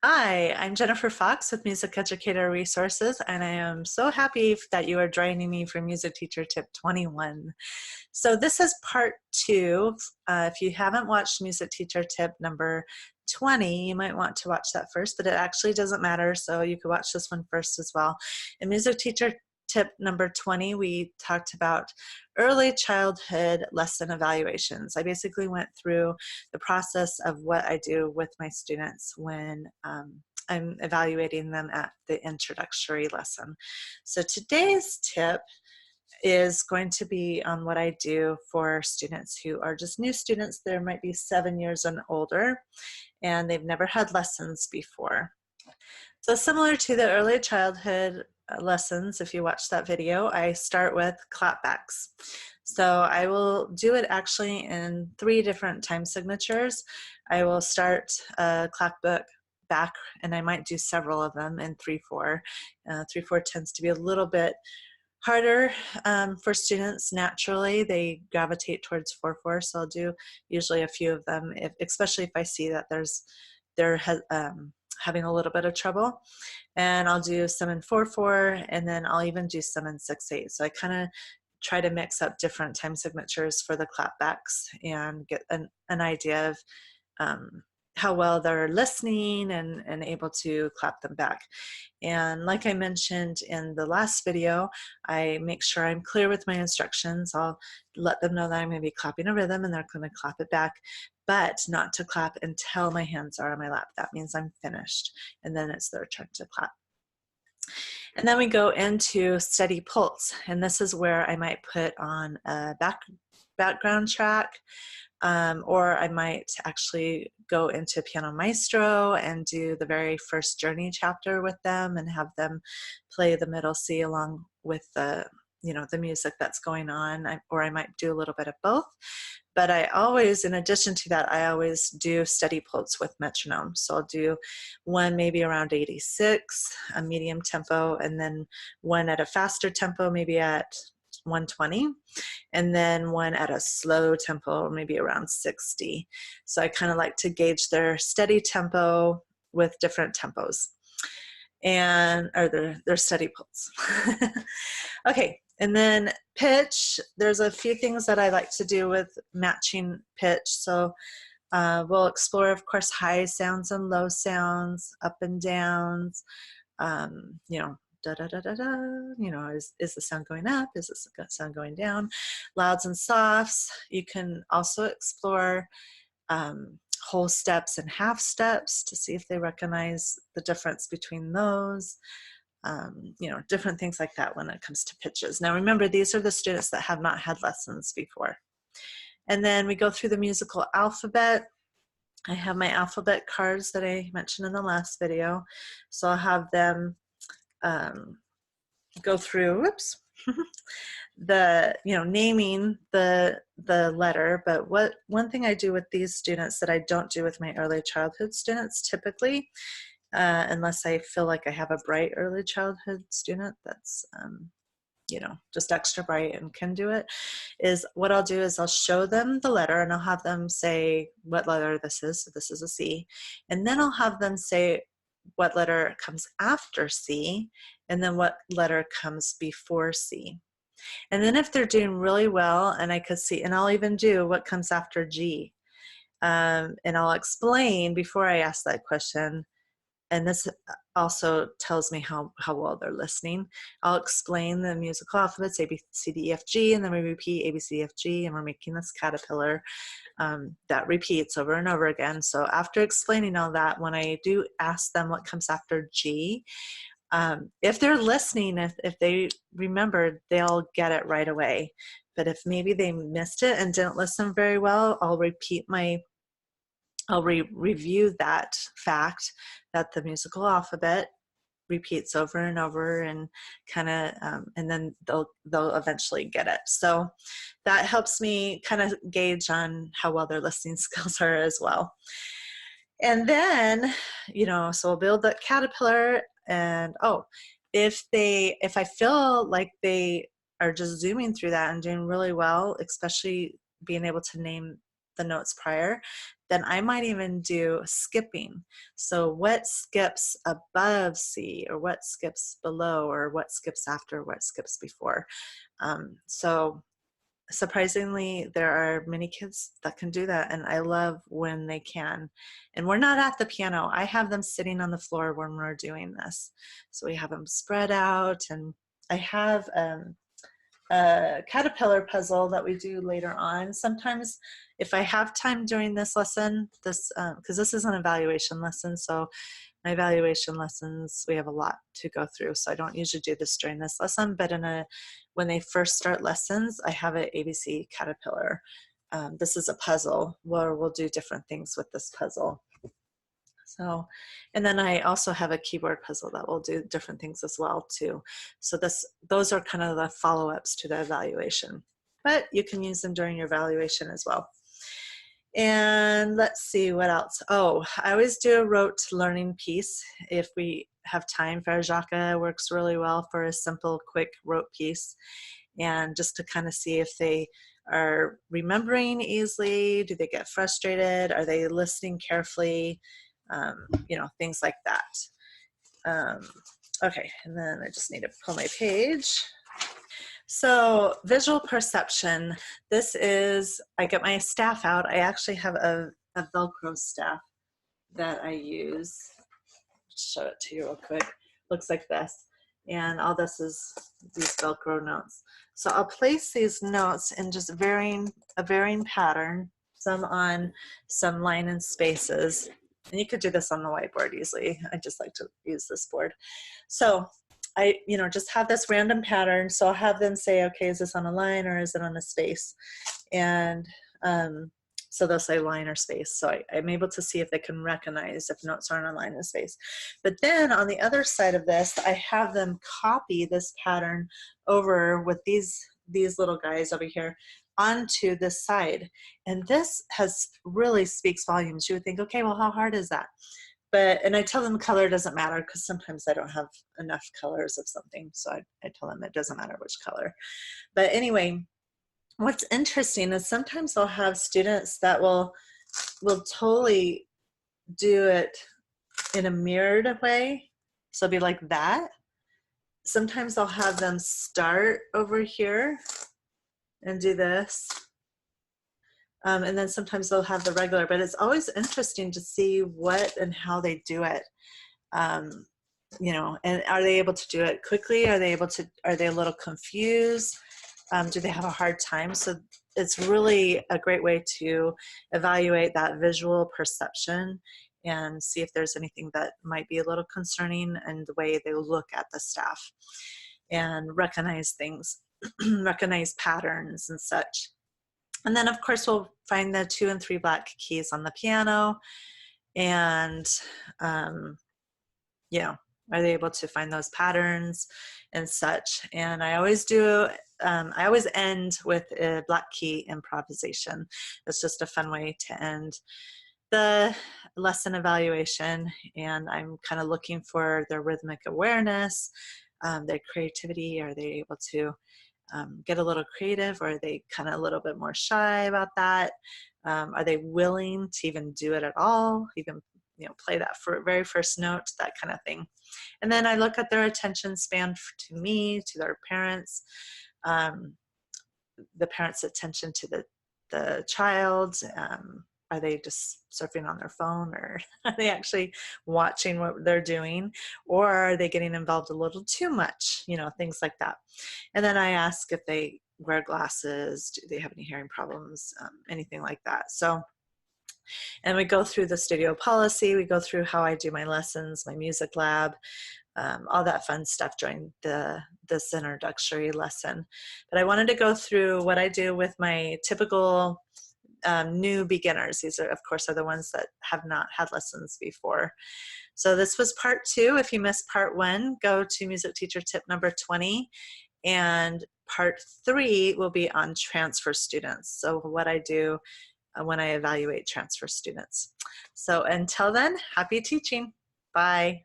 Hi, I'm Jennifer Fox with Music Educator Resources, and I am so happy that you are joining me for Music Teacher Tip 21. So this is part 2. If you haven't watched Music Teacher Tip number 20, you might want to watch that first, but it actually doesn't matter, so you could watch this one first as well. In Music Teacher Tip number 20, we talked about early childhood lesson evaluations. I basically went through the process of what I do with my students when I'm evaluating them at the introductory lesson. So today's tip is going to be on what I do for students who are just new students. There might be 7 years and older, and they've never had lessons before. So similar to the early childhood lessons, if you watch that video, I start with clapbacks. So I will do it actually in 3 different time signatures. I will start a clapback back, and I might do several of them in 3/4. 3/4 tends to be a little bit harder for students. Naturally, they gravitate towards 4/4, so I'll do usually a few of them, especially if I see that they're having a little bit of trouble. And I'll do some in 4/4, and then I'll even do some in 6/8. So I kind of try to mix up different time signatures for the clapbacks and get an idea of how well they're listening and able to clap them back. And like I mentioned in the last video, I make sure I'm clear with my instructions. I'll let them know that I'm going to be clapping a rhythm and they're going to clap it back, but not to clap until my hands are on my lap. That means I'm finished, and then it's their turn to clap. And then we go into steady pulse, and this is where I might put on a background track, or I might actually go into Piano Maestro and do the very first journey chapter with them and have them play the middle C along with the music that's going on, or I might do a little bit of both. But I always, in addition to that, I always do steady pulse with metronome. So I'll do one maybe around 86, a medium tempo, and then one at a faster tempo, maybe at 120, and then one at a slow tempo, maybe around 60. So I kind of like to gauge their steady tempo with different tempos, or their steady pulse. Okay, and then pitch. There's a few things that I like to do with matching pitch. So we'll explore, of course, high sounds and low sounds, up and downs, da da da da da, is the sound going up, is the sound going down, louds and softs. You can also explore whole steps and half steps to see if they recognize the difference between those. Different things like that when it comes to pitches. Now remember, these are the students that have not had lessons before. And then we go through the musical alphabet. I have my alphabet cards that I mentioned in the last video. So I'll have them go through, naming the letter. But one thing I do with these students that I don't do with my early childhood students typically, unless I feel like I have a bright early childhood student that's just extra bright and can do it, is what I'll do is I'll show them the letter and I'll have them say what letter this is. So this is a C. And then I'll have them say what letter comes after C, and then what letter comes before C. And then if they're doing really well, and I could see, and I'll even do what comes after G. And I'll explain before I ask that question, and this also tells me how well they're listening. I'll explain the musical alphabets, A, B, C, D, E, F, G, and then we repeat A, B, C, D, F, G, and we're making this caterpillar that repeats over and over again. So after explaining all that, when I do ask them what comes after G, if they're listening, if they remembered, they'll get it right away. But if maybe they missed it and didn't listen very well, I'll review that fact that the musical alphabet repeats over and over, and kind of, and then they'll eventually get it. So that helps me kind of gauge on how well their listening skills are as well. And then, so we'll build that caterpillar, and if I feel like they are just zooming through that and doing really well, especially being able to name the notes prior, then I might even do skipping. So what skips above C, or what skips below, or what skips after, what skips before. So surprisingly, there are many kids that can do that, and I love when they can. And we're not at the piano. I have them sitting on the floor when we're doing this. So we have them spread out, and I have a caterpillar puzzle that we do later on. Sometimes if I have time during this lesson, because this is an evaluation lesson, so my evaluation lessons, we have a lot to go through, so I don't usually do this during this lesson, but when they first start lessons, I have an ABC caterpillar. This is a puzzle where we'll do different things with this puzzle. So, and then I also have a keyboard puzzle that will do different things as well too. So those are kind of the follow-ups to the evaluation, but you can use them during your evaluation as well. And let's see what else. Oh, I always do a rote learning piece if we have time. Verjaka works really well for a simple, quick rote piece, and just to kind of see if they are remembering easily. Do they get frustrated? Are they listening carefully? You know, things like that. Okay, and then I just need to pull my page. So visual perception, this is, I get my staff out. I actually have a Velcro staff that I use. Show it to you real quick. Looks like this. And all this is these Velcro notes. So I'll place these notes in just a varying pattern, some on some line and spaces. And you could do this on the whiteboard easily. I just like to use this board. So I, just have this random pattern. So I'll have them say, okay, is this on a line or is it on a space? And so they'll say line or space. So I'm able to see if they can recognize if notes aren't on line or space. But then on the other side of this, I have them copy this pattern over with these little guys over here onto this side. And this really speaks volumes. You would think, okay, well, how hard is that? And I tell them color doesn't matter, because sometimes I don't have enough colors of something. So I tell them it doesn't matter which color. But anyway, what's interesting is sometimes I'll have students that will totally do it in a mirrored way. So it'll be like that. Sometimes I'll have them start over here and do this. And then sometimes they'll have the regular, but it's always interesting to see what and how they do it. And are they able to do it quickly? Are they a little confused? Do they have a hard time? So it's really a great way to evaluate that visual perception and see if there's anything that might be a little concerning in the way they look at the staff and recognize things, recognize patterns and such. And then of course we'll find the 2 and 3 black keys on the piano, and are they able to find those patterns and such. And I always end with a black key improvisation. It's just a fun way to end the lesson evaluation, and I'm kind of looking for their rhythmic awareness, their creativity. Are they able to get a little creative, or are they kind of a little bit more shy about that? Are they willing to even do it at all? Even play that very first note, that kind of thing. And then I look at their attention span to me, to their parents, the parents' attention to the child. Are they just surfing on their phone, or are they actually watching what they're doing, or are they getting involved a little too much? Things like that. And then I ask if they wear glasses, do they have any hearing problems, anything like that. So, and we go through the studio policy, we go through how I do my lessons, my music lab, all that fun stuff during this introductory lesson. But I wanted to go through what I do with my typical new beginners. These are, of course, the ones that have not had lessons before. So this was part 2. If you missed part 1, go to music teacher tip number 20, and part 3 will be on transfer students. So what I do when I evaluate transfer students. So until then, happy teaching. Bye.